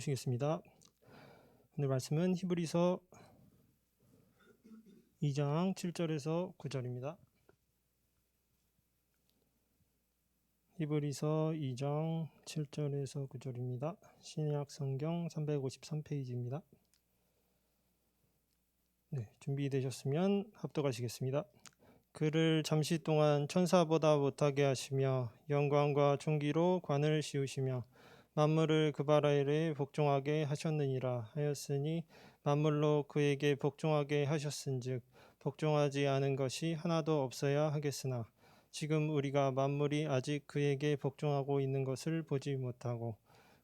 보시겠습니다. 오늘 말씀은 히브리서 2장 7절에서 9절입니다. 히브리서 2장 7절에서 9절입니다. 신약 성경 353페이지입니다. 준비되셨으면 합독하시겠습니다. 그를 잠시 동안 천사보다 못하게 하시며 영광과 존귀로 관을 씌우시며 만물을 그 발 아래에 복종하게 하셨느니라 하였으니 만물로 그에게 복종하게 하셨은즉 복종하지 않은 것이 하나도 없어야 하겠으나 지금 우리가 만물이 아직 그에게 복종하고 있는 것을 보지 못하고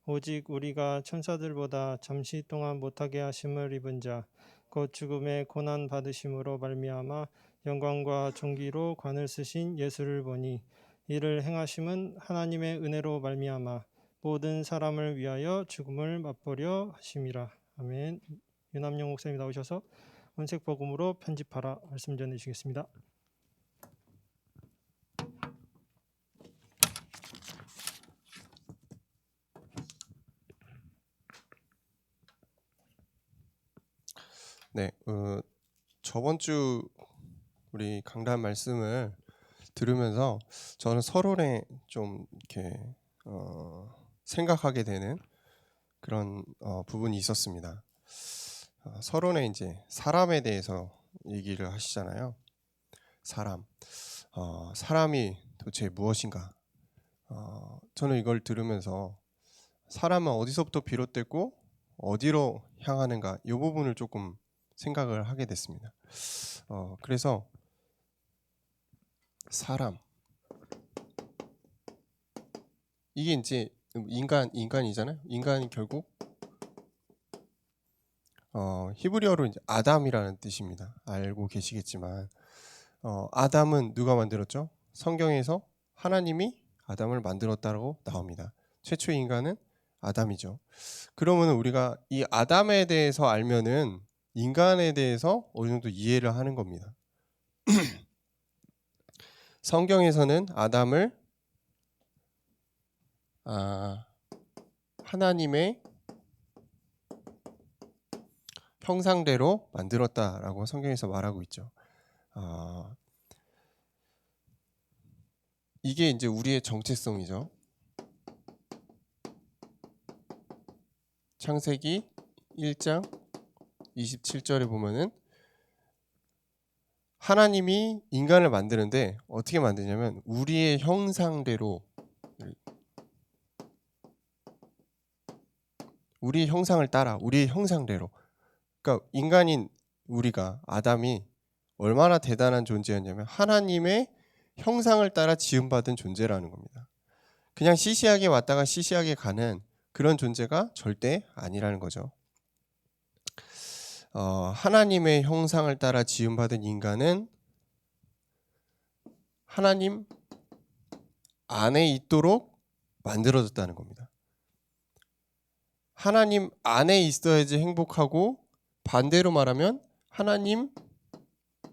오직 우리가 천사들보다 잠시 동안 못하게 하심을 입은 자 곧 죽음의 고난 받으심으로 말미암아 영광과 존귀로 관을 쓰신 예수를 보니 이를 행하심은 하나님의 은혜로 말미암아 모든 사람을 위하여 죽음을 맛보려 하심이라. 아멘. 유남영 목사님 나오셔서 원색 복음으로 편집하라 말씀 전해주시겠습니다. 네, 저번 주 우리 강단 말씀을 들으면서 저는 서론에 좀 이렇게 생각하게 되는 그런 부분이 있었습니다. 서론에 이제 사람에 대해서 얘기를 하시잖아요. 사람이 도대체 무엇인가? 저는 이걸 들으면서 사람은 어디서부터 비롯됐고 어디로 향하는가? 이 부분을 조금 생각을 하게 됐습니다. 그래서 사람, 이게 이제 인간이잖아요. 인간이 결국 히브리어로 이제 아담이라는 뜻입니다. 알고 계시겠지만 아담은 누가 만들었죠? 성경에서 하나님이 아담을 만들었다고 나옵니다. 최초 인간은 아담이죠. 그러면 우리가 이 아담에 대해서 알면은 인간에 대해서 어느 정도 이해를 하는 겁니다. 성경에서는 아담을 하나님의 형상대로 만들었다라고 성경에서 말하고 있죠. 이게 이제 우리의 정체성이죠. 창세기 1장 27절에 보면은 하나님이 인간을 만드는데 어떻게 만드냐면 우리의 형상대로, 우리의 형상을 따라, 우리의 형상대로. 그러니까 인간인 우리가, 아담이 얼마나 대단한 존재였냐면 하나님의 형상을 따라 지음받은 존재라는 겁니다. 그냥 시시하게 왔다가 시시하게 가는 그런 존재가 절대 아니라는 거죠. 하나님의 형상을 따라 지음받은 인간은 하나님 안에 있도록 만들어졌다는 겁니다. 하나님 안에 있어야지 행복하고, 반대로 말하면 하나님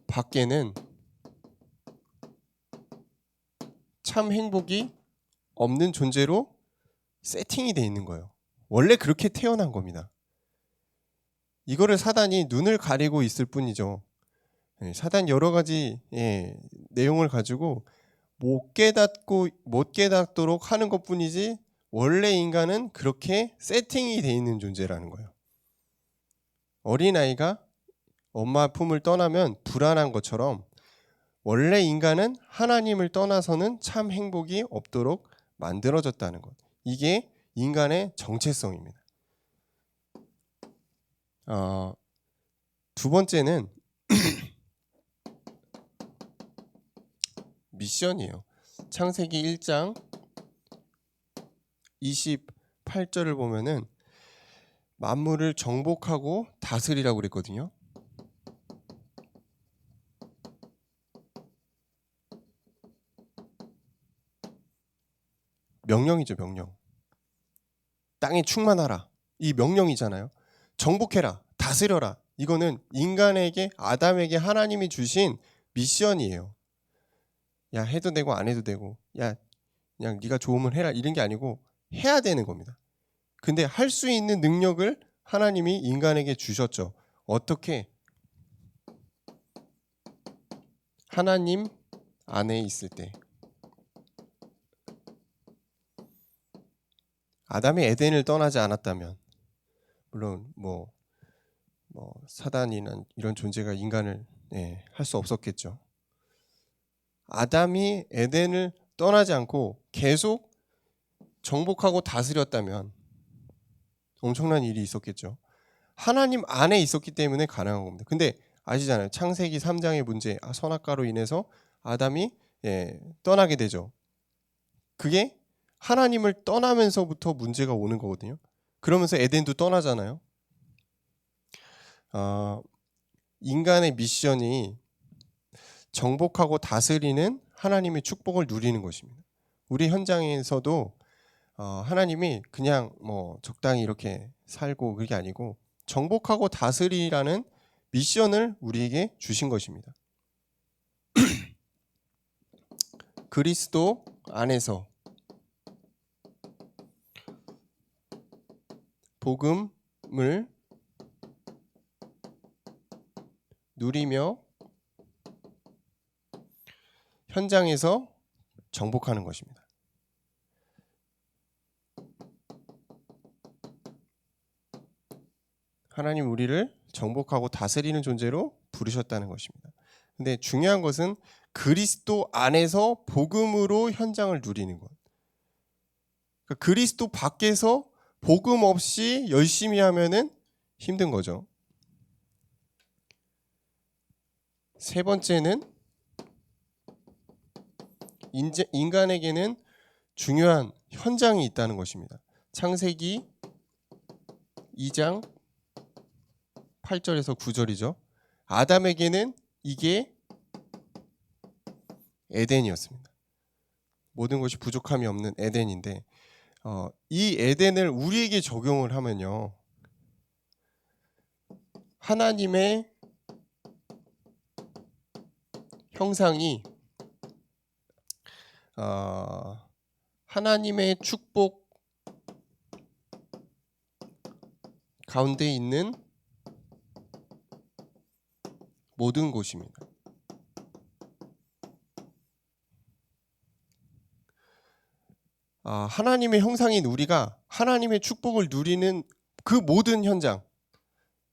밖에는 참 행복이 없는 존재로 세팅이 돼 있는 거예요. 원래 그렇게 태어난 겁니다. 이거를 사단이 눈을 가리고 있을 뿐이죠. 사단 여러 가지 내용을 가지고 못 깨닫도록 하는 것뿐이지 원래 인간은 그렇게 세팅이 돼 있는 존재라는 거예요. 어린아이가 엄마 품을 떠나면 불안한 것처럼 원래 인간은 하나님을 떠나서는 참 행복이 없도록 만들어졌다는 것. 이게 인간의 정체성입니다. 두 번째는 미션이에요. 창세기 1장 28절을 보면은 만물을 정복하고 다스리라고 그랬거든요. 명령이죠, 명령. 땅에 충만하라. 이 명령이잖아요. 정복해라. 다스려라. 이거는 인간에게, 아담에게 하나님이 주신 미션이에요. 야, 해도 되고 안 해도 되고, 야, 그냥 네가 좋으면 해라, 이런 게 아니고 해야 되는 겁니다. 근데 할 수 있는 능력을 하나님이 인간에게 주셨죠. 어떻게? 하나님 안에 있을 때. 아담이 에덴을 떠나지 않았다면, 물론 뭐 사단이나 이런 존재가 인간을 할 수 없었겠죠. 아담이 에덴을 떠나지 않고 계속 정복하고 다스렸다면 엄청난 일이 있었겠죠. 하나님 안에 있었기 때문에 가능한 겁니다. 근데 아시잖아요. 창세기 3장의 문제, 선악과로 인해서 아담이 떠나게 되죠. 그게 하나님을 떠나면서부터 문제가 오는 거거든요. 그러면서 에덴도 떠나잖아요. 인간의 미션이 정복하고 다스리는 하나님의 축복을 누리는 것입니다. 우리 현장에서도 하나님이 그냥 적당히 이렇게 살고 그게 아니고 정복하고 다스리라는 미션을 우리에게 주신 것입니다. 그리스도 안에서 복음을 누리며 현장에서 정복하는 것입니다. 하나님 우리를 정복하고 다스리는 존재로 부르셨다는 것입니다. 근데 중요한 것은 그리스도 안에서 복음으로 현장을 누리는 것. 그러니까 그리스도 밖에서 복음 없이 열심히 하면은 힘든 거죠. 세 번째는 인간에게는 중요한 현장이 있다는 것입니다. 창세기 2장 8절에서 9절이죠. 아담에게는 이게 에덴이었습니다. 모든 것이 부족함이 없는 에덴인데 이 에덴을 우리에게 적용을 하면요. 하나님의 형상이 하나님의 축복 가운데 있는 모든 곳입니다. 하나님의 형상인 우리가 하나님의 축복을 누리는 그 모든 현장,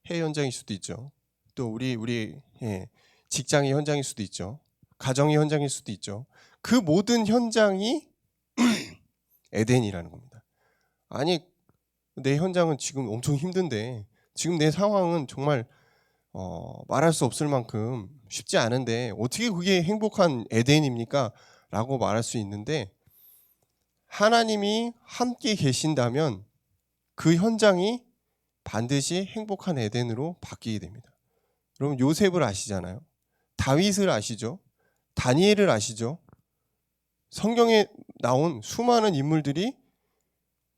해외 현장일 수도 있죠. 또 우리 직장의 현장일 수도 있죠. 가정의 현장일 수도 있죠. 그 모든 현장이 에덴이라는 겁니다. 아니, 내 현장은 지금 엄청 힘든데, 지금 내 상황은 정말 말할 수 없을 만큼 쉽지 않은데 어떻게 그게 행복한 에덴입니까? 라고 말할 수 있는데, 하나님이 함께 계신다면 그 현장이 반드시 행복한 에덴으로 바뀌게 됩니다. 여러분 요셉을 아시잖아요. 다윗을 아시죠? 다니엘을 아시죠? 성경에 나온 수많은 인물들이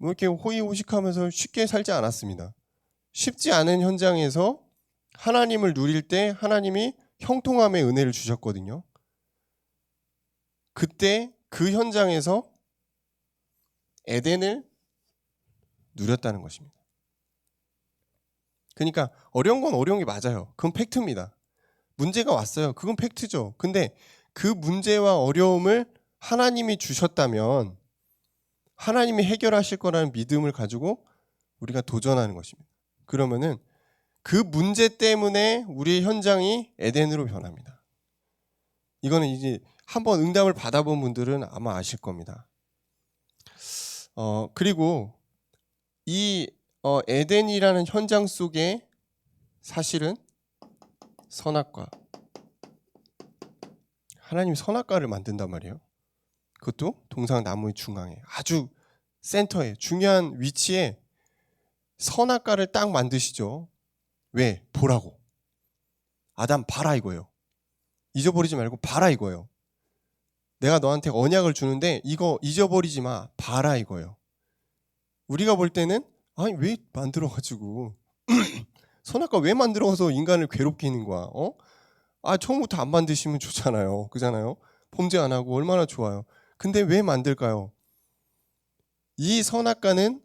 이렇게 호의호식하면서 쉽게 살지 않았습니다. 쉽지 않은 현장에서 하나님을 누릴 때 하나님이 형통함의 은혜를 주셨거든요. 그때 그 현장에서 에덴을 누렸다는 것입니다. 그러니까 어려운 건 어려운 게 맞아요. 그건 팩트입니다. 문제가 왔어요. 그건 팩트죠. 근데 그 문제와 어려움을 하나님이 주셨다면 하나님이 해결하실 거라는 믿음을 가지고 우리가 도전하는 것입니다. 그러면은 그 문제 때문에 우리의 현장이 에덴으로 변합니다. 이거는 이제 한번 응답을 받아본 분들은 아마 아실 겁니다. 그리고 이 에덴이라는 현장 속에 사실은 선악과, 하나님이 선악과를 만든단 말이에요. 그것도 동상나무의 중앙에 아주 센터에 중요한 위치에 선악과를 딱 만드시죠. 왜? 보라고. 아담 봐라 이거예요. 잊어버리지 말고 봐라 이거예요. 내가 너한테 언약을 주는데 이거 잊어버리지 마. 봐라 이거예요. 우리가 볼 때는 아니 왜 만들어가지고 선악과 왜 만들어서 인간을 괴롭게 하는 거야? 처음부터 안 만드시면 좋잖아요. 그잖아요. 범죄 안 하고 얼마나 좋아요. 근데 왜 만들까요? 이 선악과는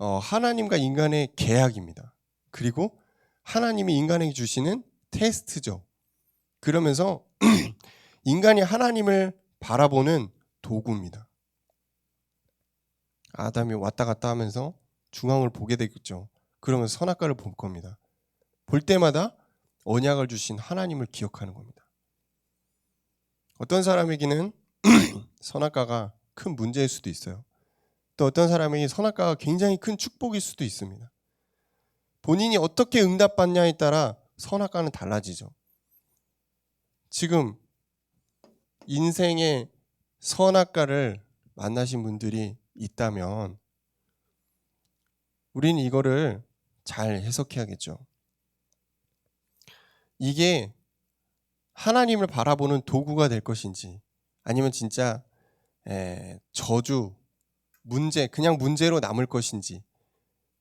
하나님과 인간의 계약입니다. 그리고 하나님이 인간에게 주시는 테스트죠. 그러면서 인간이 하나님을 바라보는 도구입니다. 아담이 왔다 갔다 하면서 중앙을 보게 되겠죠. 그러면서 선악과를 볼 겁니다. 볼 때마다 언약을 주신 하나님을 기억하는 겁니다. 어떤 사람에게는 선악과가 큰 문제일 수도 있어요. 또 어떤 사람에게 선악과가 굉장히 큰 축복일 수도 있습니다. 본인이 어떻게 응답받냐에 따라 선악과는 달라지죠. 지금 인생의 선악과를 만나신 분들이 있다면 우리는 이거를 잘 해석해야겠죠. 이게 하나님을 바라보는 도구가 될 것인지 아니면 진짜 저주, 문제, 그냥 문제로 남을 것인지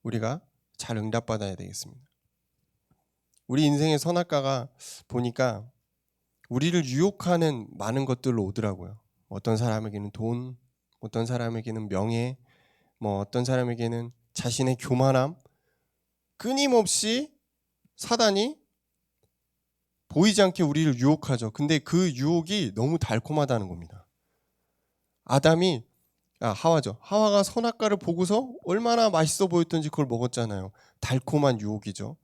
우리가 잘 응답받아야 되겠습니다. 우리 인생의 선악과가 보니까 우리를 유혹하는 많은 것들로 오더라고요. 어떤 사람에게는 돈, 어떤 사람에게는 명예, 어떤 사람에게는 자신의 교만함, 끊임없이 사단이 보이지 않게 우리를 유혹하죠. 근데 그 유혹이 너무 달콤하다는 겁니다. 하와죠. 하와가 선악과를 보고서 얼마나 맛있어 보였던지 그걸 먹었잖아요. 달콤한 유혹이죠.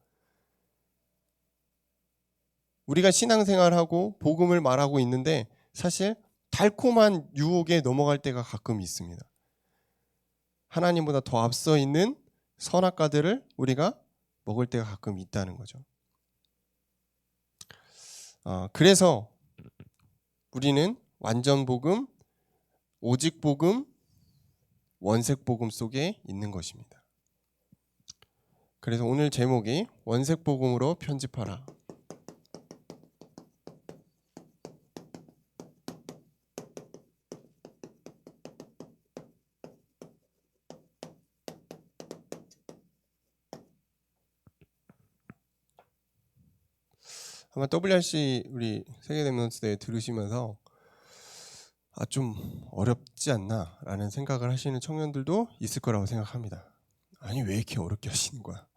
우리가 신앙생활하고 복음을 말하고 있는데 사실 달콤한 유혹에 넘어갈 때가 가끔 있습니다. 하나님보다 더 앞서 있는 선악과들을 우리가 먹을 때가 가끔 있다는 거죠. 그래서 우리는 완전 복음, 오직 복음, 원색 복음 속에 있는 것입니다. 그래서 오늘 제목이 원색 복음으로 편집하라. 아마 WRC 우리 세계대면스 대회 들으시면서 좀 어렵지 않나 라는 생각을 하시는 청년들도 있을 거라고 생각합니다. 아니 왜 이렇게 어렵게 하시는 거야?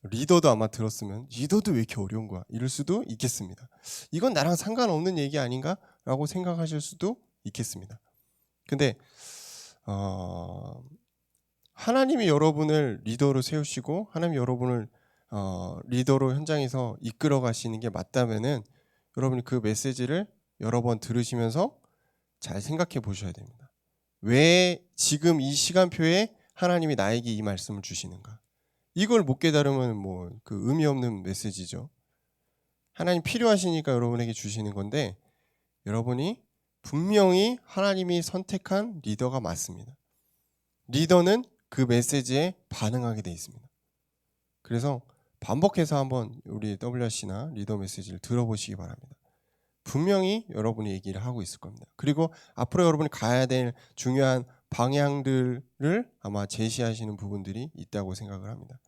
리더도 아마 들었으면 리더도 왜 이렇게 어려운 거야? 이럴 수도 있겠습니다. 이건 나랑 상관없는 얘기 아닌가? 라고 생각하실 수도 있겠습니다. 근데 하나님이 여러분을 리더로 세우시고 하나님이 여러분을 리더로 현장에서 이끌어 가시는 게 맞다면은 여러분이 그 메시지를 여러 번 들으시면서 잘 생각해 보셔야 됩니다. 왜 지금 이 시간표에 하나님이 나에게 이 말씀을 주시는가? 이걸 못 깨달으면 그 의미 없는 메시지죠. 하나님 필요하시니까 여러분에게 주시는 건데 여러분이 분명히 하나님이 선택한 리더가 맞습니다. 리더는 그 메시지에 반응하게 돼 있습니다. 그래서 반복해서 한번 우리 WRC나 리더 메시지를 들어보시기 바랍니다. 분명히 여러분이 얘기를 하고 있을 겁니다. 그리고 앞으로 여러분이 가야 될 중요한 방향들을 아마 제시하시는 부분들이 있다고 생각을 합니다.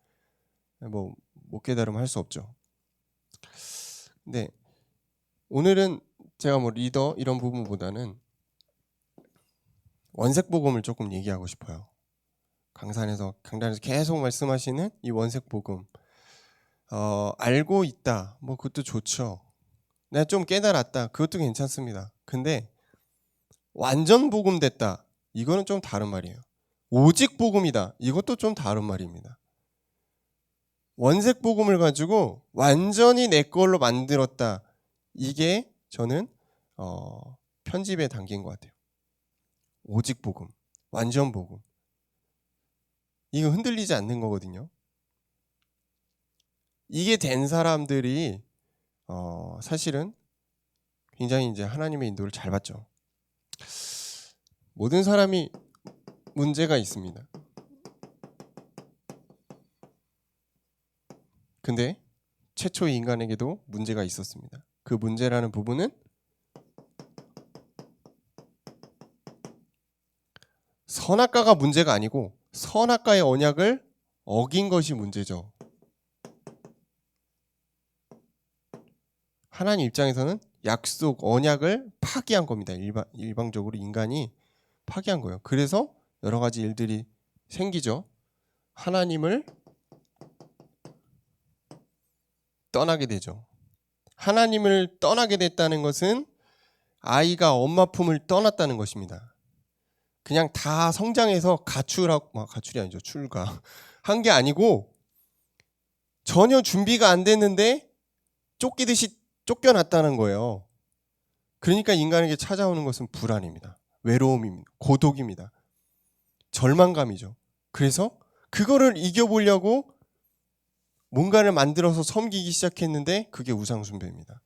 못 깨달으면 할 수 없죠. 근데 오늘은 제가 리더 이런 부분보다는 원색 복음을 조금 얘기하고 싶어요. 강단에서 계속 말씀하시는 이 원색 복음. 알고 있다. 그것도 좋죠. 내가 좀 깨달았다. 그것도 괜찮습니다. 근데 완전 복음 됐다. 이거는 좀 다른 말이에요. 오직 복음이다. 이것도 좀 다른 말입니다. 원색 복음을 가지고 완전히 내 걸로 만들었다. 이게 저는 편집의 단계인 것 같아요. 오직 복음, 완전 복음. 이거 흔들리지 않는 거거든요. 이게 된 사람들이 사실은 굉장히 이제 하나님의 인도를 잘 받죠. 모든 사람이 문제가 있습니다. 근데 최초의 인간에게도 문제가 있었습니다. 그 문제라는 부분은 선악과가 문제가 아니고 선악과의 언약을 어긴 것이 문제죠. 하나님 입장에서는 약속, 언약을 파기한 겁니다. 일방적으로 인간이 파기한 거예요. 그래서 여러 가지 일들이 생기죠. 하나님을 떠나게 되죠. 하나님을 떠나게 됐다는 것은 아이가 엄마 품을 떠났다는 것입니다. 그냥 다 성장해서 가출이 아니죠. 출가 한 게 아니고 전혀 준비가 안 됐는데 쫓기듯이 쫓겨났다는 거예요. 그러니까 인간에게 찾아오는 것은 불안입니다. 외로움입니다. 고독입니다. 절망감이죠. 그래서 그거를 이겨보려고 뭔가를 만들어서 섬기기 시작했는데 그게 우상숭배입니다.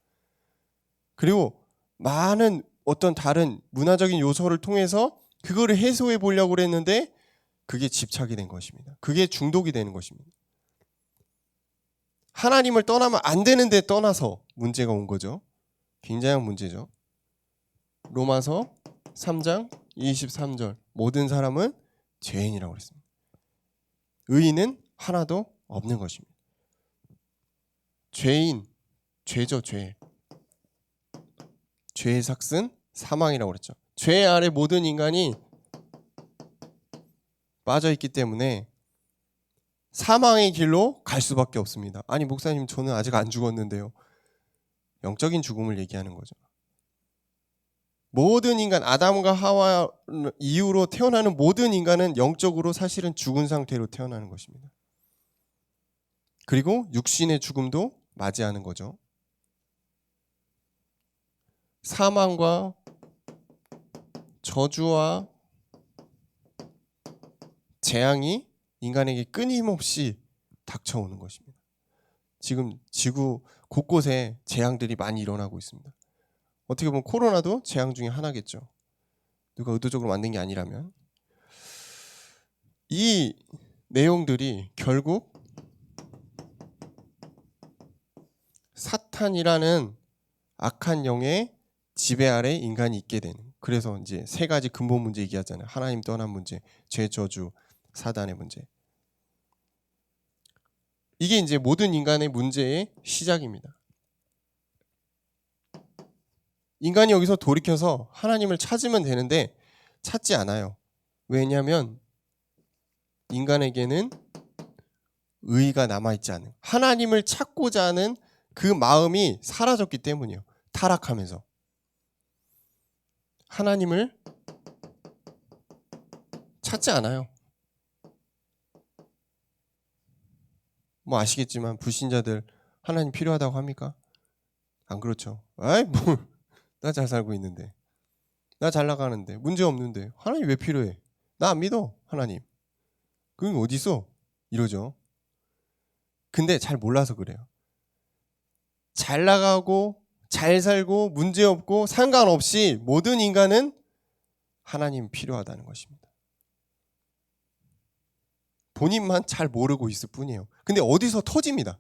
그리고 많은 어떤 다른 문화적인 요소를 통해서 그거를 해소해 보려고 했는데 그게 집착이 된 것입니다. 그게 중독이 되는 것입니다. 하나님을 떠나면 안 되는데 떠나서 문제가 온 거죠. 굉장한 문제죠. 로마서 3장 23절 모든 사람은 죄인이라고 그랬습니다. 의인은 하나도 없는 것입니다. 죄인, 죄죠, 죄. 죄의 삭은 사망이라고 그랬죠. 죄 아래 모든 인간이 빠져있기 때문에 사망의 길로 갈 수밖에 없습니다. 아니 목사님 저는 아직 안 죽었는데요. 영적인 죽음을 얘기하는 거죠. 모든 인간 아담과 하와 이후로 태어나는 모든 인간은 영적으로 사실은 죽은 상태로 태어나는 것입니다. 그리고 육신의 죽음도 맞이하는 거죠. 사망과 저주와 재앙이 인간에게 끊임없이 닥쳐오는 것입니다. 지금 지구 곳곳에 재앙들이 많이 일어나고 있습니다. 어떻게 보면 코로나도 재앙 중에 하나겠죠. 누가 의도적으로 만든 게 아니라면. 이 내용들이 결국 사탄이라는 악한 영의 지배 아래 인간이 있게 되는. 그래서 이제 세 가지 근본 문제 얘기하잖아요. 하나님 떠난 문제, 죄, 저주, 사단의 문제. 이게 이제 모든 인간의 문제의 시작입니다. 인간이 여기서 돌이켜서 하나님을 찾으면 되는데 찾지 않아요. 왜냐하면 인간에게는 의의가 남아있지 않은, 하나님을 찾고자 하는 그 마음이 사라졌기 때문이에요. 타락하면서. 하나님을 찾지 않아요. 뭐 아시겠지만 불신자들 하나님 필요하다고 합니까? 안 그렇죠. 아이 뭘, 나 잘 살고 있는데, 나 잘 나가는데, 문제 없는데 하나님 왜 필요해? 나 안 믿어 하나님. 그건 어디 있어? 이러죠. 근데 잘 몰라서 그래요. 잘 나가고 잘 살고 문제 없고 상관없이 모든 인간은 하나님 필요하다는 것입니다. 본인만 잘 모르고 있을 뿐이에요. 근데 어디서 터집니다.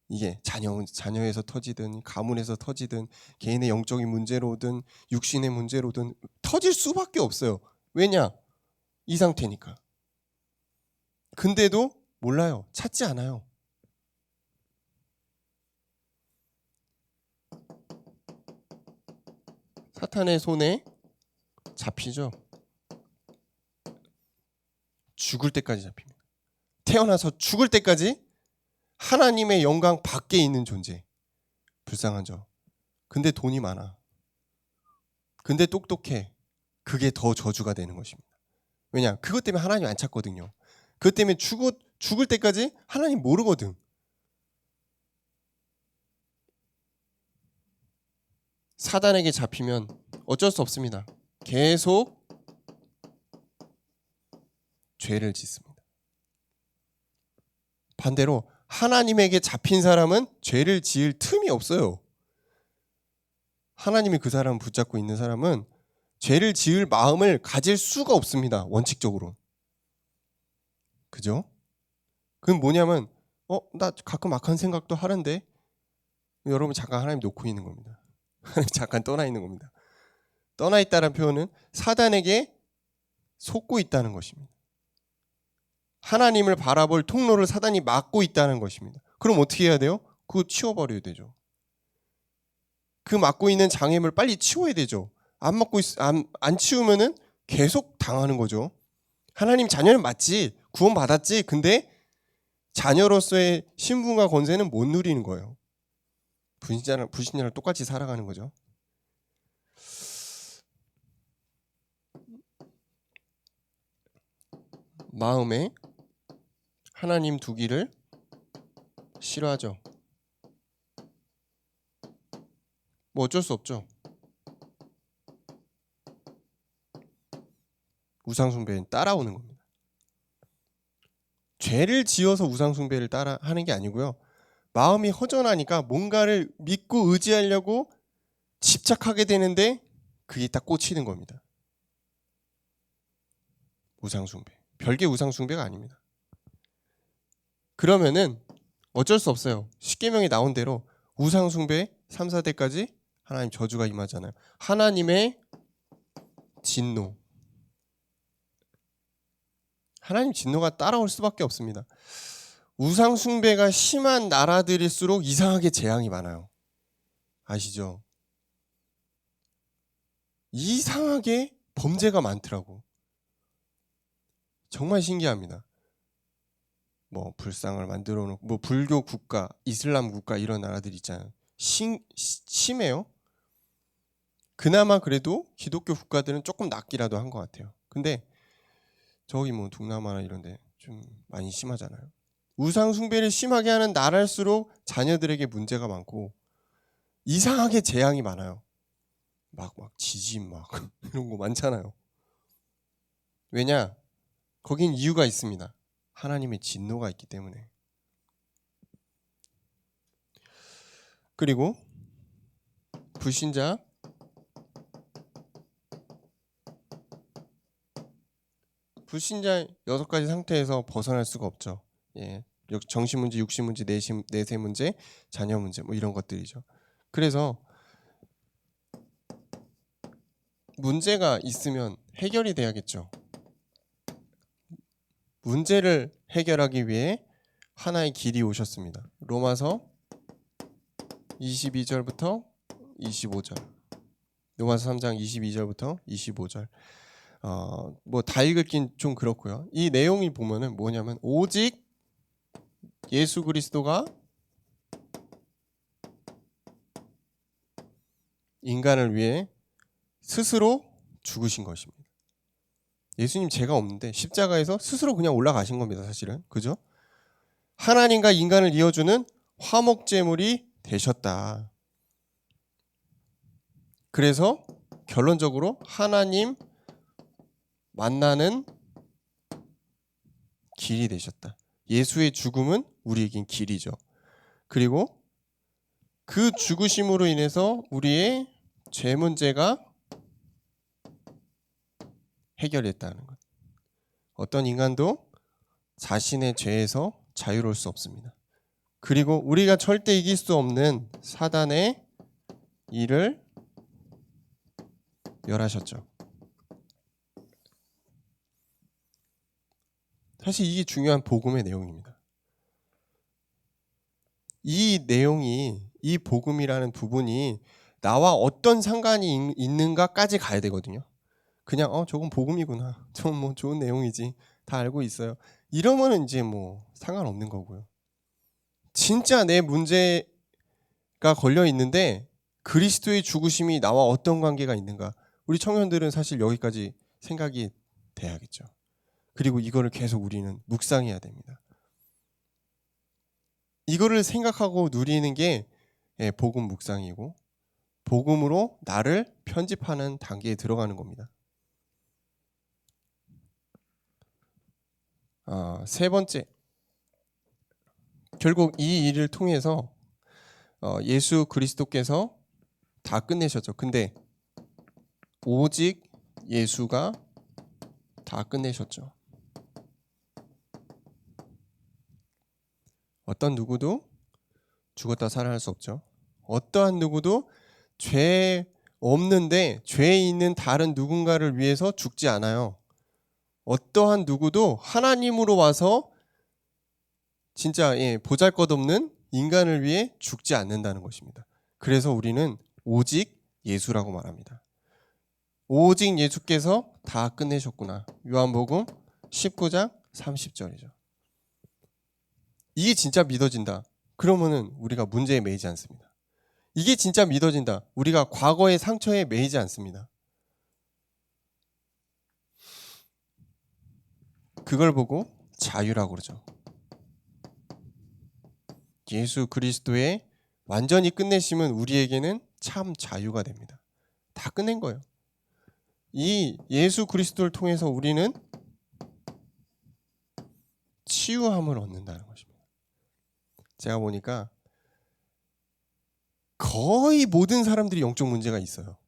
이게 자녀에서 터지든 가문에서 터지든 개인의 영적인 문제로든 육신의 문제로든 터질 수밖에 없어요. 왜냐? 이 상태니까. 근데도 몰라요. 찾지 않아요. 사탄의 손에 잡히죠. 죽을 때까지 잡힙니다. 태어나서 죽을 때까지 하나님의 영광 밖에 있는 존재. 불쌍하죠. 근데 돈이 많아. 근데 똑똑해. 그게 더 저주가 되는 것입니다. 왜냐? 그것 때문에 하나님 안 찾거든요. 그것 때문에 죽을 때까지 하나님 모르거든. 사단에게 잡히면 어쩔 수 없습니다. 계속 죄를 짓습니다. 반대로 하나님에게 잡힌 사람은 죄를 지을 틈이 없어요. 하나님이 그 사람을 붙잡고 있는 사람은 죄를 지을 마음을 가질 수가 없습니다. 원칙적으로. 그죠? 그건 뭐냐면 나 가끔 악한 생각도 하는데 여러분 잠깐 하나님 놓고 있는 겁니다. 하나님 잠깐 떠나 있는 겁니다. 떠나 있다는 표현은 사단에게 속고 있다는 것입니다. 하나님을 바라볼 통로를 사단이 막고 있다는 것입니다. 그럼 어떻게 해야 돼요? 그거 치워버려야 되죠. 그 막고 있는 장애물을 빨리 치워야 되죠. 안 치우면은 계속 당하는 거죠. 하나님 자녀는 맞지. 구원받았지. 근데 자녀로서의 신분과 권세는 못 누리는 거예요. 불신자랑 똑같이 살아가는 거죠. 마음에 하나님 두기를 싫어하죠. 뭐 어쩔 수 없죠. 우상숭배는 따라오는 겁니다. 죄를 지어서 우상숭배를 따라 하는 게 아니고요. 마음이 허전하니까 뭔가를 믿고 의지하려고 집착하게 되는데 그게 딱 꽂히는 겁니다. 우상숭배. 별개 우상숭배가 아닙니다. 그러면은 어쩔 수 없어요. 십계명이 나온 대로 우상숭배 3, 4대까지 하나님 저주가 임하잖아요. 하나님의 진노. 하나님 진노가 따라올 수밖에 없습니다. 우상숭배가 심한 나라들일수록 이상하게 재앙이 많아요. 아시죠? 이상하게 범죄가 많더라고. 정말 신기합니다. 뭐 불상을 만들어 놓고 뭐 불교 국가, 이슬람 국가 이런 나라들 있잖아요. 심해요. 그나마 그래도 기독교 국가들은 조금 낫기라도 한 것 같아요. 근데 저기 뭐 동남아나 이런 데 좀 많이 심하잖아요. 우상 숭배를 심하게 하는 나라일수록 자녀들에게 문제가 많고 이상하게 재앙이 많아요. 막 지진 막 이런 거 많잖아요. 왜냐? 거긴 이유가 있습니다. 하나님의 진노가 있기 때문에. 그리고 불신자 불신자 6가지 상태에서 벗어날 수가 없죠. 예. 정신 문제, 육신 문제, 내세 문제, 자녀 문제 뭐 이런 것들이죠. 그래서 문제가 있으면 해결이 돼야겠죠. 문제를 해결하기 위해 하나의 길이 오셨습니다. 로마서 22절부터 25절. 로마서 3장 22절부터 25절. 뭐 다 읽긴 좀 그렇고요. 이 내용이 보면은 뭐냐면 오직 예수 그리스도가 인간을 위해 스스로 죽으신 것입니다. 예수님 죄가 없는데 십자가에서 스스로 그냥 올라가신 겁니다. 사실은. 그죠? 하나님과 인간을 이어주는 화목제물이 되셨다. 그래서 결론적으로 하나님 만나는 길이 되셨다. 예수의 죽음은 우리에겐 길이죠. 그리고 그 죽으심으로 인해서 우리의 죄 문제가 해결됐다는 것. 어떤 인간도 자신의 죄에서 자유로울 수 없습니다. 그리고 우리가 절대 이길 수 없는 사단의 일을 멸하셨죠. 사실 이게 중요한 복음의 내용입니다. 이 내용이, 이 복음이라는 부분이 나와 어떤 상관이 있는가까지 가야 되거든요. 그냥 저건 복음이구나. 저건 뭐 좋은 내용이지. 다 알고 있어요. 이러면은 이제 뭐 상관없는 거고요. 진짜 내 문제가 걸려 있는데 그리스도의 죽으심이 나와 어떤 관계가 있는가? 우리 청년들은 사실 여기까지 생각이 돼야겠죠. 그리고 이거를 계속 우리는 묵상해야 됩니다. 이거를 생각하고 누리는 게 복음 묵상이고 복음으로 나를 편집하는 단계에 들어가는 겁니다. 세 번째, 결국 이 일을 통해서 예수 그리스도께서 다 끝내셨죠. 근데 오직 예수가 다 끝내셨죠. 어떤 누구도 죽었다 살아날 수 없죠. 어떠한 누구도 죄 없는데 죄 있는 다른 누군가를 위해서 죽지 않아요. 어떠한 누구도 하나님으로 와서 진짜 보잘것없는 인간을 위해 죽지 않는다는 것입니다. 그래서 우리는 오직 예수라고 말합니다. 오직 예수께서 다 끝내셨구나. 요한복음 19장 30절이죠. 이게 진짜 믿어진다. 그러면은 우리가 문제에 매이지 않습니다. 이게 진짜 믿어진다. 우리가 과거의 상처에 매이지 않습니다. 그걸 보고 자유라고 그러죠. 예수 그리스도의 완전히 끝내심은 우리에게는 참 자유가 됩니다. 다 끝낸 거예요. 이 예수 그리스도를 통해서 우리는 치유함을 얻는다는 것입니다. 제가 보니까 거의 모든 사람들이 영적 문제가 있어요.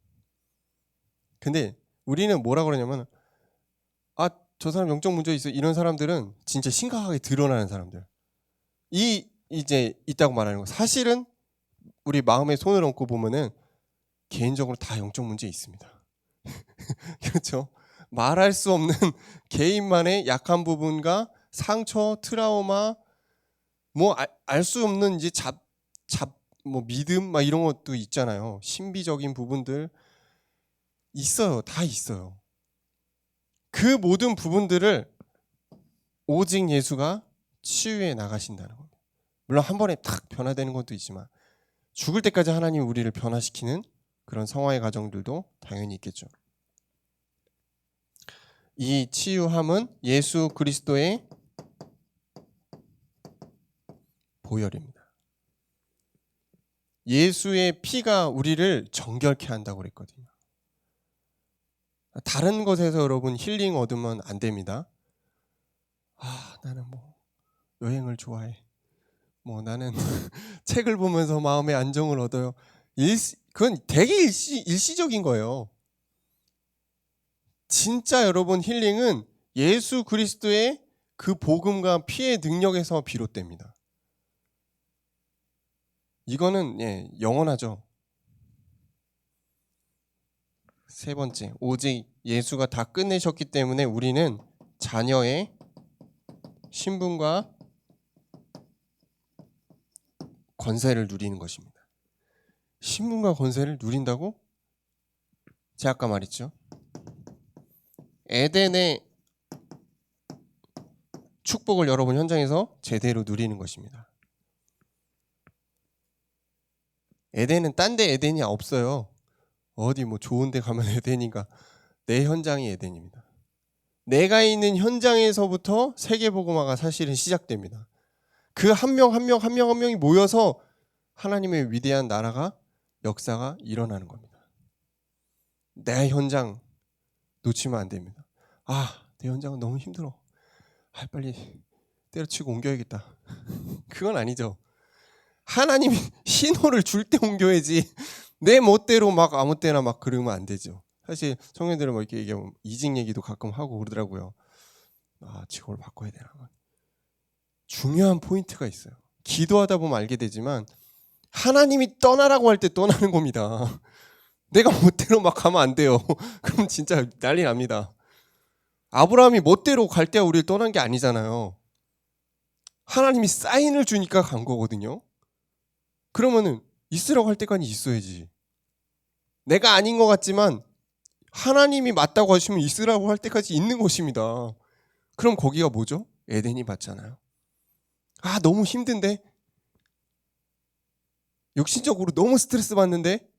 근데 우리는 뭐라 그러냐면 저 사람 영적 문제 있어. 이런 사람들은 진짜 심각하게 드러나는 사람들. 이제 있다고 말하는 거. 사실은 우리 마음에 손을 얹고 보면은 개인적으로 다 영적 문제 있습니다. 그렇죠? 말할 수 없는 개인만의 약한 부분과 상처, 트라우마, 뭐 알 수 없는 이제 뭐 믿음 막 이런 것도 있잖아요. 신비적인 부분들 있어요. 다 있어요. 그 모든 부분들을 오직 예수가 치유해 나가신다는 겁니다. 물론 한 번에 탁 변화되는 것도 있지만 죽을 때까지 하나님 우리를 변화시키는 그런 성화의 과정들도 당연히 있겠죠. 이 치유함은 예수 그리스도의 보혈입니다. 예수의 피가 우리를 정결케 한다고 그랬거든요. 다른 것에서 여러분 힐링 얻으면 안 됩니다. 나는 뭐 여행을 좋아해. 뭐 나는 책을 보면서 마음의 안정을 얻어요. 그건 되게 일시적인 거예요. 진짜 여러분 힐링은 예수 그리스도의 그 복음과 피의 능력에서 비롯됩니다. 이거는 영원하죠. 세 번째, 오직 예수가 다 끝내셨기 때문에 우리는 자녀의 신분과 권세를 누리는 것입니다. 신분과 권세를 누린다고? 제가 아까 말했죠. 에덴의 축복을 여러분 현장에서 제대로 누리는 것입니다. 에덴은 딴 데 에덴이 없어요. 어디 뭐 좋은 데 가면 에덴인가. 내 현장이 에덴입니다. 내가 있는 현장에서부터 세계복음화가 사실은 시작됩니다. 그 한 명 한 명이 모여서 하나님의 위대한 나라가 역사가 일어나는 겁니다. 내 현장 놓치면 안 됩니다. 내 현장은 너무 힘들어. 빨리 때려치고 옮겨야겠다. 그건 아니죠. 하나님이 신호를 줄 때 옮겨야지 내 멋대로 막 아무 때나 막 그러면 안 되죠. 사실 청년들은 뭐 이렇게 얘기하면 이직 얘기도 가끔 하고 그러더라고요. 직업을 바꿔야 되나. 중요한 포인트가 있어요. 기도하다 보면 알게 되지만 하나님이 떠나라고 할 때 떠나는 겁니다. 내가 멋대로 막 가면 안 돼요. 그럼 진짜 난리 납니다. 아브라함이 멋대로 갈 때가 우리를 떠난 게 아니잖아요. 하나님이 사인을 주니까 간 거거든요. 그러면은 있으라고 할 때까지 있어야지. 내가 아닌 것 같지만 하나님이 맞다고 하시면 있으라고 할 때까지 있는 것입니다. 그럼 거기가 뭐죠? 에덴이 맞잖아요. 너무 힘든데? 육신적으로 너무 스트레스 받는데?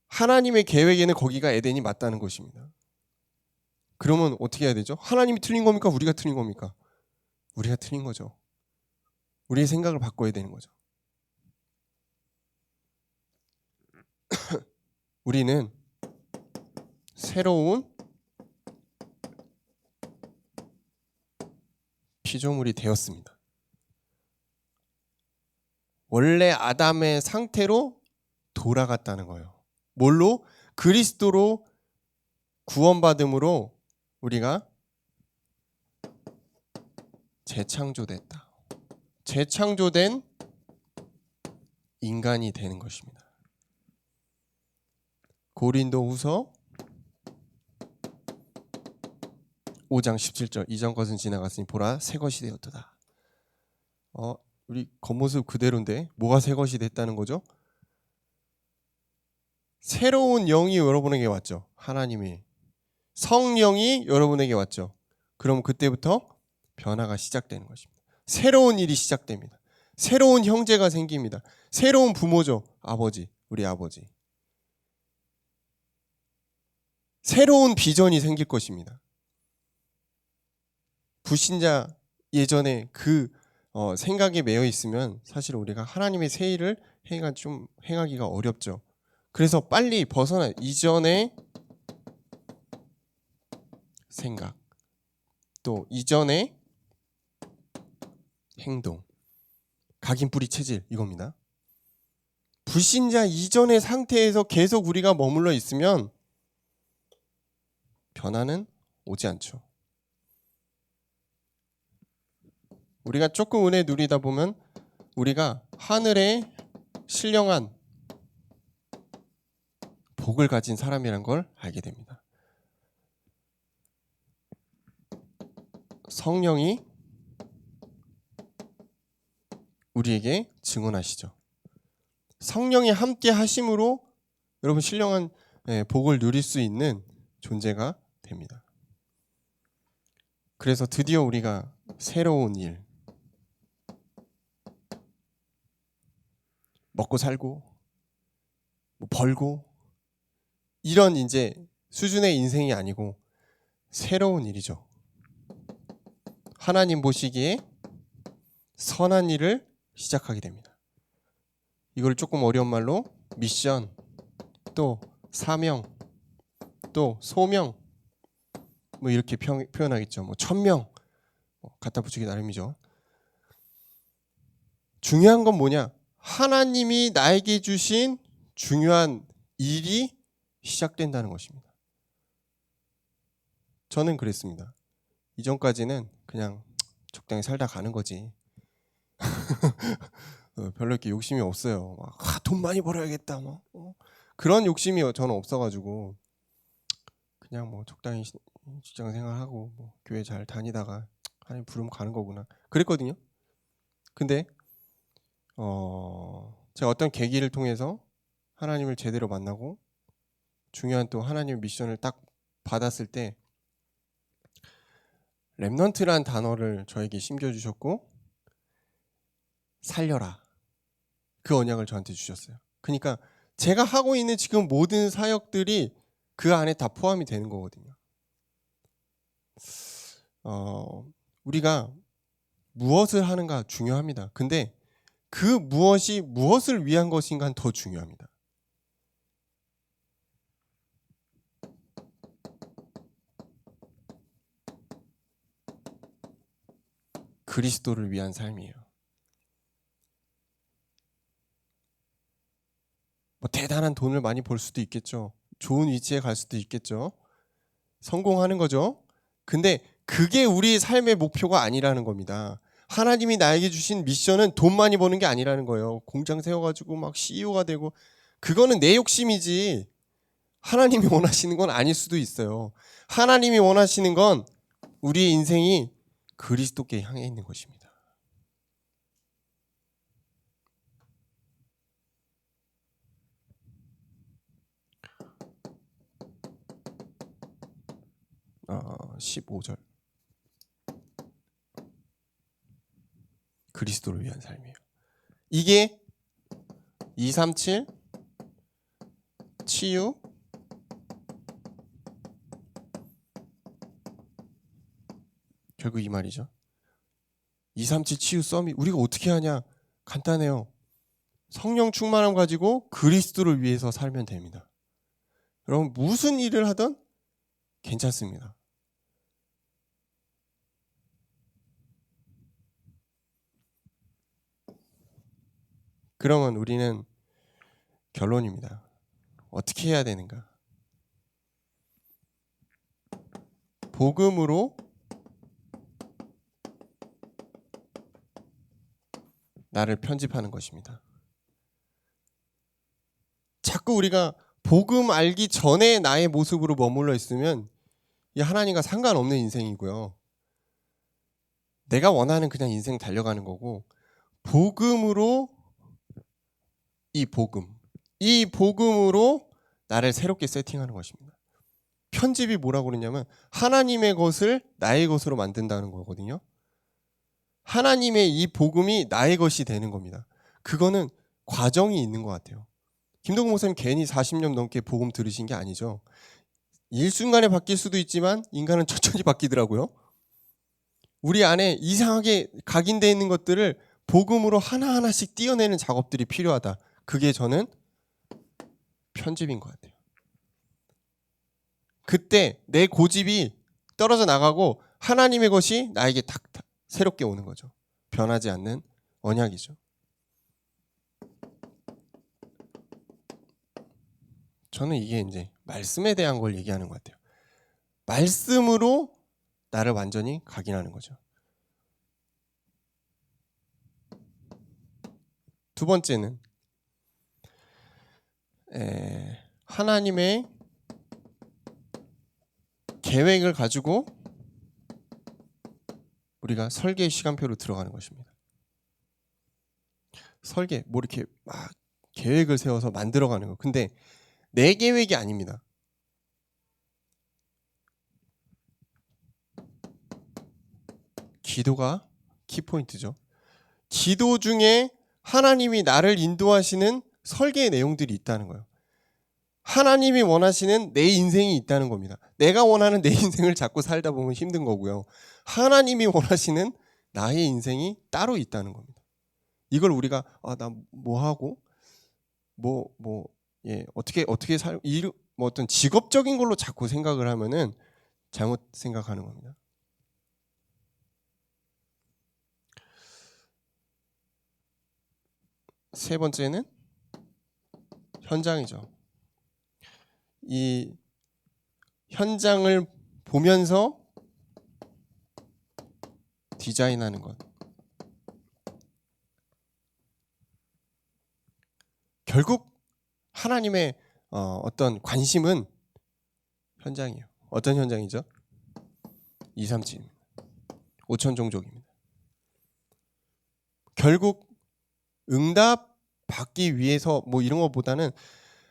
하나님의 계획에는 거기가 에덴이 맞다는 것입니다. 그러면 어떻게 해야 되죠? 하나님이 틀린 겁니까? 우리가 틀린 겁니까? 우리가 틀린 거죠. 우리의 생각을 바꿔야 되는 거죠. 우리는 새로운 피조물이 되었습니다. 원래 아담의 상태로 돌아갔다는 거예요. 뭘로? 그리스도로 구원받음으로 우리가 재창조됐다. 재창조된 인간이 되는 것입니다. 고린도후서 5장 17절 이전 것은 지나갔으니 보라 새 것이 되었도다. 우리 겉모습 그대로인데 뭐가 새 것이 됐다는 거죠? 새로운 영이 여러분에게 왔죠. 하나님이 성령이 여러분에게 왔죠. 그럼 그때부터 변화가 시작되는 것입니다. 새로운 일이 시작됩니다. 새로운 형제가 생깁니다. 새로운 부모죠. 아버지, 우리 아버지. 새로운 비전이 생길 것입니다. 불신자 예전에 그 생각에 매여 있으면 사실 우리가 하나님의 새 일을 행하기가 어렵죠. 그래서 빨리 벗어나 이전의 생각, 또 이전의 행동, 각인뿌리 체질 이겁니다. 불신자 이전의 상태에서 계속 우리가 머물러 있으면 변화는 오지 않죠. 우리가 조금 은혜 누리다 보면 우리가 하늘의 신령한 복을 가진 사람이란 걸 알게 됩니다. 성령이 우리에게 증언하시죠. 성령이 함께 하심으로 여러분 신령한 복을 누릴 수 있는 존재가 됩니다. 그래서 드디어 우리가 새로운 일, 먹고 살고 뭐 벌고 이런 이제 수준의 인생이 아니고 새로운 일이죠. 하나님 보시기에 선한 일을 시작하게 됩니다. 이걸 조금 어려운 말로 미션, 또 사명, 또 소명 뭐 이렇게 표현하겠죠. 뭐 천명 갖다 붙이기 나름이죠. 중요한 건 뭐냐? 하나님이 나에게 주신 중요한 일이 시작된다는 것입니다. 저는 그랬습니다. 이전까지는 그냥 적당히 살다 가는 거지. 별로 이렇게 욕심이 없어요. 돈 많이 벌어야겠다. 그런 욕심이 저는 없어가지고 그냥 뭐 적당히 직장 생활하고 뭐 교회 잘 다니다가 하나님 부르면 가는 거구나. 그랬거든요. 근데 제가 어떤 계기를 통해서 하나님을 제대로 만나고 중요한 또 하나님의 미션을 딱 받았을 때 렘넌트란 단어를 저에게 심겨주셨고 살려라. 그 언약을 저한테 주셨어요. 그러니까 제가 하고 있는 지금 모든 사역들이 그 안에 다 포함이 되는 거거든요. 우리가 무엇을 하는가 중요합니다. 근데 그 무엇이 무엇을 위한 것인가는 더 중요합니다. 그리스도를 위한 삶이에요. 뭐 대단한 돈을 많이 벌 수도 있겠죠. 좋은 위치에 갈 수도 있겠죠. 성공하는 거죠. 근데 그게 우리 삶의 목표가 아니라는 겁니다. 하나님이 나에게 주신 미션은 돈 많이 버는 게 아니라는 거예요. 공장 세워가지고 막 CEO가 되고 그거는 내 욕심이지 하나님이 원하시는 건 아닐 수도 있어요. 하나님이 원하시는 건 우리의 인생이 그리스도께 향해 있는 것입니다. 아, 15절 그리스도를 위한 삶이에요. 이게 237 치유 결국 이 말이죠. 237 치유 썸이 우리가 어떻게 하냐? 간단해요. 성령 충만함 가지고 그리스도를 위해서 살면 됩니다. 여러분 무슨 일을 하든 괜찮습니다. 그러면 우리는 결론입니다. 어떻게 해야 되는가? 복음으로 나를 편집하는 것입니다. 자꾸 우리가 복음 알기 전에 나의 모습으로 머물러 있으면 이 하나님과 상관없는 인생이고요. 내가 원하는 그냥 인생 달려가는 거고 복음으로 이 복음으로 나를 새롭게 세팅하는 것입니다. 편집이 뭐라고 그러냐면 하나님의 것을 나의 것으로 만든다는 거거든요. 하나님의 이 복음이 나의 것이 되는 겁니다. 그거는 과정이 있는 것 같아요. 김동국 목사님 괜히 40년 넘게 복음 들으신 게 아니죠. 일순간에 바뀔 수도 있지만 인간은 천천히 바뀌더라고요. 우리 안에 이상하게 각인되어 있는 것들을 복음으로 하나하나씩 띄어내는 작업들이 필요하다. 그게 저는 편집인 것 같아요. 그때 내 고집이 떨어져 나가고 하나님의 것이 나에게 탁 새롭게 오는 거죠. 변하지 않는 언약이죠. 저는 이게 이제 말씀에 대한 걸 얘기하는 것 같아요. 말씀으로 나를 완전히 각인하는 거죠. 두 번째는 하나님의 계획을 가지고 우리가 설계의 시간표로 들어가는 것입니다. 설계, 뭐 이렇게 막 계획을 세워서 만들어가는 거. 근데 내 계획이 아닙니다. 기도가 키포인트죠. 기도 중에 하나님이 나를 인도하시는 설계의 내용들이 있다는 거예요. 하나님이 원하시는 내 인생이 있다는 겁니다. 내가 원하는 내 인생을 자꾸 살다 보면 힘든 거고요. 하나님이 원하시는 나의 인생이 따로 있다는 겁니다. 이걸 우리가 나 뭐 하고 어떻게 살 뭐 어떤 직업적인 걸로 자꾸 생각을 하면은 잘못 생각하는 겁니다. 세 번째는 현장이죠. 이 현장을 보면서 디자인하는 것. 결국 하나님의 어떤 관심은 현장이에요. 어떤 현장이죠? 237입니다. 5천 종족입니다. 결국 응답 받기 위해서 뭐 이런 것보다는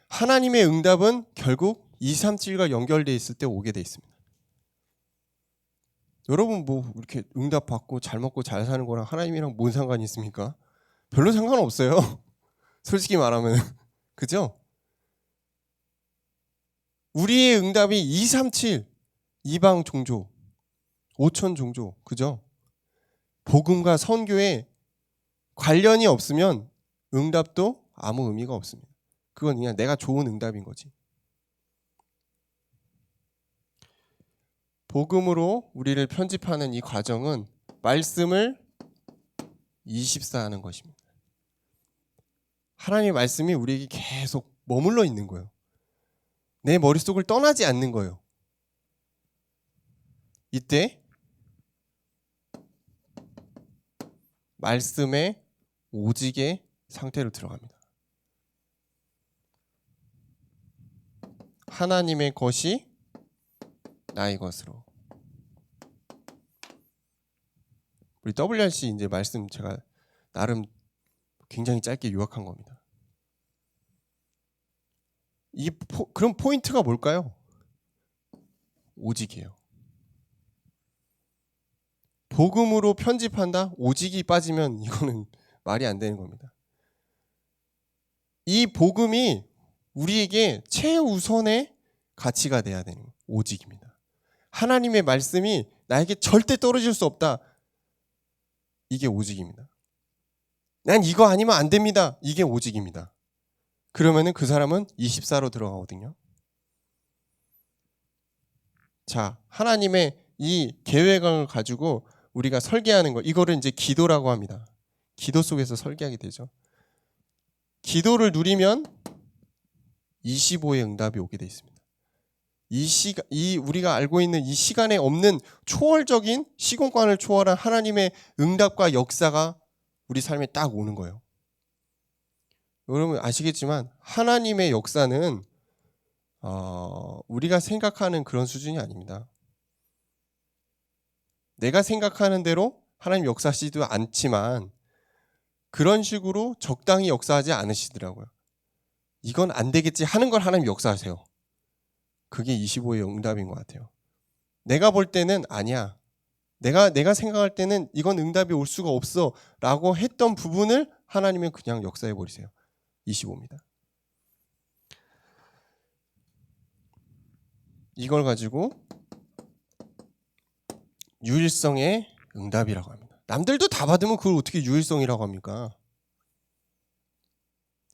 하나님의 응답은 결국 237과 연결되어 있을 때 오게 돼 있습니다. 여러분 뭐 이렇게 응답 받고 잘 먹고 잘 사는 거랑 하나님이랑 뭔 상관이 있습니까? 별로 상관없어요. 솔직히 말하면 그죠? 우리의 응답이 237 이방 종족 5천 종족 그죠? 복음과 선교에 관련이 없으면 응답도 아무 의미가 없습니다. 그건 그냥 내가 좋은 응답인 거지. 복음으로 우리를 편집하는 이 과정은 말씀을 24하는 것입니다. 하나님의 말씀이 우리에게 계속 머물러 있는 거예요. 내 머릿속을 떠나지 않는 거예요. 이때 말씀의 오직의 상태로 들어갑니다. 하나님의 것이 나의 것으로. 우리 WRC 이제 말씀 제가 나름 굉장히 짧게 요약한 겁니다. 그럼 포인트가 뭘까요? 오직이에요. 복음으로 편집한다? 오직이 빠지면 이거는 말이 안 되는 겁니다. 이 복음이 우리에게 최우선의 가치가 돼야 되는 거예요. 오직입니다. 하나님의 말씀이 나에게 절대 떨어질 수 없다. 이게 오직입니다. 난 이거 아니면 안 됩니다. 이게 오직입니다. 그러면은 그 사람은 24로 들어가거든요. 자, 하나님의 이 계획을 가지고 우리가 설계하는 거, 이거를 이제 기도라고 합니다. 기도 속에서 설계하게 되죠. 기도를 누리면 25의 응답이 오게 돼 있습니다. 우리가 알고 있는 이 시간에 없는 초월적인 시공간을 초월한 하나님의 응답과 역사가 우리 삶에 딱 오는 거예요. 여러분 아시겠지만 하나님의 역사는 우리가 생각하는 그런 수준이 아닙니다. 내가 생각하는 대로 하나님 역사하시지도 않지만 그런 식으로 적당히 역사하지 않으시더라고요. 이건 안 되겠지 하는 걸 하나님 역사하세요. 그게 25의 응답인 것 같아요. 내가 볼 때는 아니야. 내가 생각할 때는 이건 응답이 올 수가 없어 라고 했던 부분을 하나님은 그냥 역사해 버리세요. 25입니다. 이걸 가지고 유일성의 응답이라고 합니다. 남들도 다 받으면 그걸 어떻게 유일성이라고 합니까?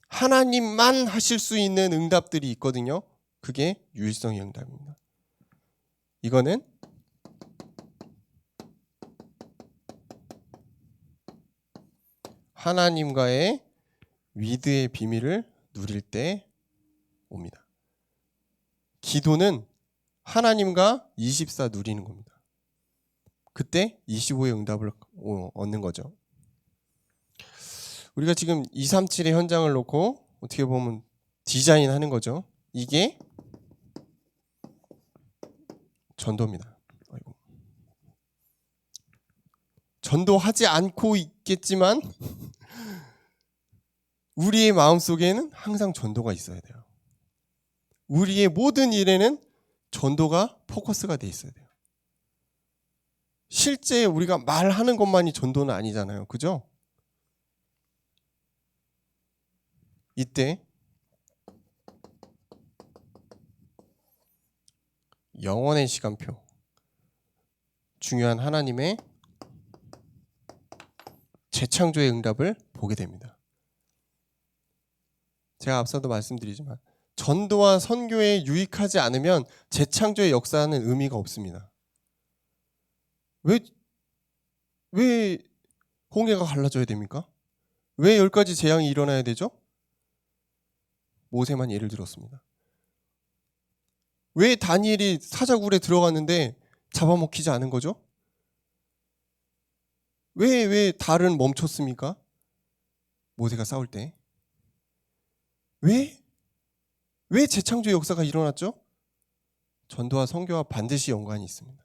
하나님만 하실 수 있는 응답들이 있거든요. 그게 유일성의 응답입니다. 이거는 하나님과의 위드의 비밀을 누릴 때 옵니다. 기도는 하나님과 24 누리는 겁니다. 그때 25의 응답을 얻는 거죠. 우리가 지금 237의 현장을 놓고 어떻게 보면 디자인하는 거죠. 이게 전도입니다. 아이고. 전도하지 않고 있겠지만 우리의 마음속에는 항상 전도가 있어야 돼요. 우리의 모든 일에는 전도가 포커스가 돼 있어야 돼요. 실제 우리가 말하는 것만이 전도는 아니잖아요. 그죠? 이때 영원의 시간표, 중요한 하나님의 재창조의 응답을 보게 됩니다. 제가 앞서도 말씀드리지만 전도와 선교에 유익하지 않으면 재창조의 역사는 의미가 없습니다. 왜 홍해가 갈라져야 됩니까? 왜 10가지 재앙이 일어나야 되죠? 모세만 예를 들었습니다. 왜 다니엘이 사자굴에 들어갔는데 잡아먹히지 않은 거죠? 왜 달은 멈췄습니까? 모세가 싸울 때. 왜 재창조의 역사가 일어났죠? 전도와 선교와 반드시 연관이 있습니다.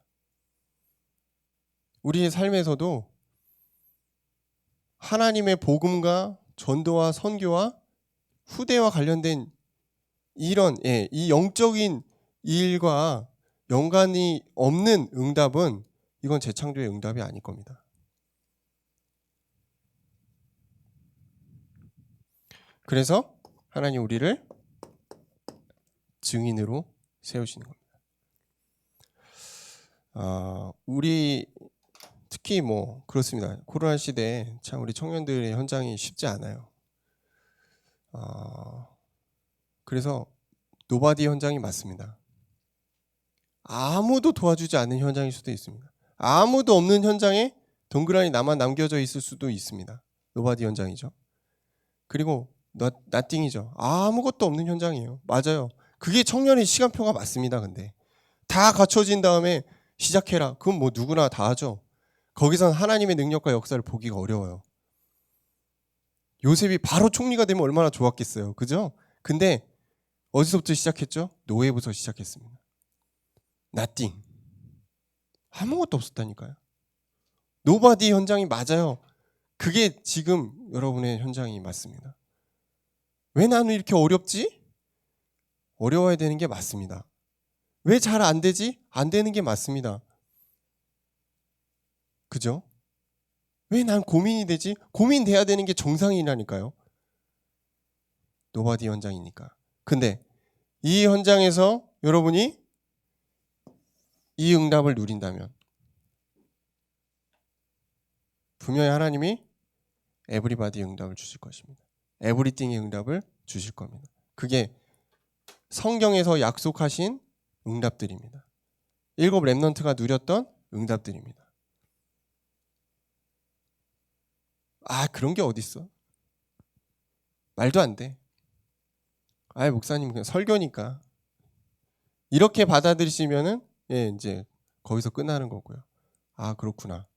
우리의 삶에서도 하나님의 복음과 전도와 선교와 후대와 관련된 이런 이 영적인 일과 연관이 없는 응답은 이건 재창조의 응답이 아닐 겁니다. 그래서 하나님 우리를 증인으로 세우시는 겁니다. 우리 특히 그렇습니다. 코로나 시대에 참 우리 청년들의 현장이 쉽지 않아요. 그래서 노바디 현장이 맞습니다. 아무도 도와주지 않는 현장일 수도 있습니다. 아무도 없는 현장에 동그라니 나만 남겨져 있을 수도 있습니다. 노바디 현장이죠. 그리고 나띵이죠. 아무것도 없는 현장이에요. 맞아요. 그게 청년의 시간표가 맞습니다. 근데 다 갖춰진 다음에 시작해라. 그건 누구나 다 하죠. 거기선 하나님의 능력과 역사를 보기가 어려워요. 요셉이 바로 총리가 되면 얼마나 좋았겠어요. 그죠? 근데 어디서부터 시작했죠? 노예부터 시작했습니다. 나띵. 아무것도 없었다니까요. 노바디 현장이 맞아요. 그게 지금 여러분의 현장이 맞습니다. 왜 나는 이렇게 어렵지? 어려워야 되는 게 맞습니다. 왜 잘 안 되지? 안 되는 게 맞습니다. 그죠? 왜 난 고민이 되지? 고민돼야 되는 게 정상이라니까요. 노바디 현장이니까. 근데 이 현장에서 여러분이 이 응답을 누린다면 분명히 하나님이 에브리바디 응답을 주실 것입니다. 에브리띵의 응답을 주실 겁니다. 그게 성경에서 약속하신 응답들입니다. 7 렘넌트가 누렸던 응답들입니다. 그런 게 어딨어? 말도 안 돼. 목사님 그냥 설교니까. 이렇게 받아들이시면은 이제 거기서 끝나는 거고요. 그렇구나.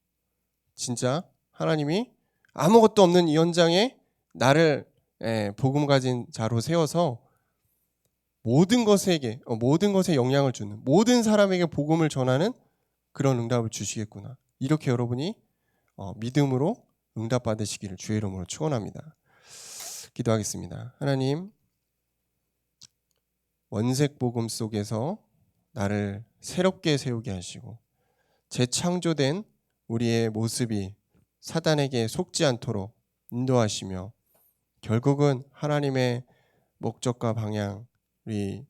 진짜 하나님이 아무것도 없는 이 현장에 나를 복음 가진 자로 세워서 모든 것에 영향을 주는, 모든 사람에게 복음을 전하는 그런 응답을 주시겠구나. 이렇게 여러분이 믿음으로 응답 받으시기를 주의 이름으로 축원합니다. 기도하겠습니다. 하나님, 원색 복음 속에서 나를 새롭게 세우게 하시고 재창조된 우리의 모습이 사단에게 속지 않도록 인도하시며 결국은 하나님의 목적과 방향, 우리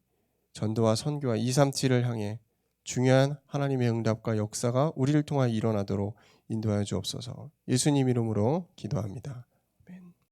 전도와 선교와 237을 향해 중요한 하나님의 응답과 역사가 우리를 통하여 일어나도록 인도하여 주옵소서. 예수님 이름으로 기도합니다.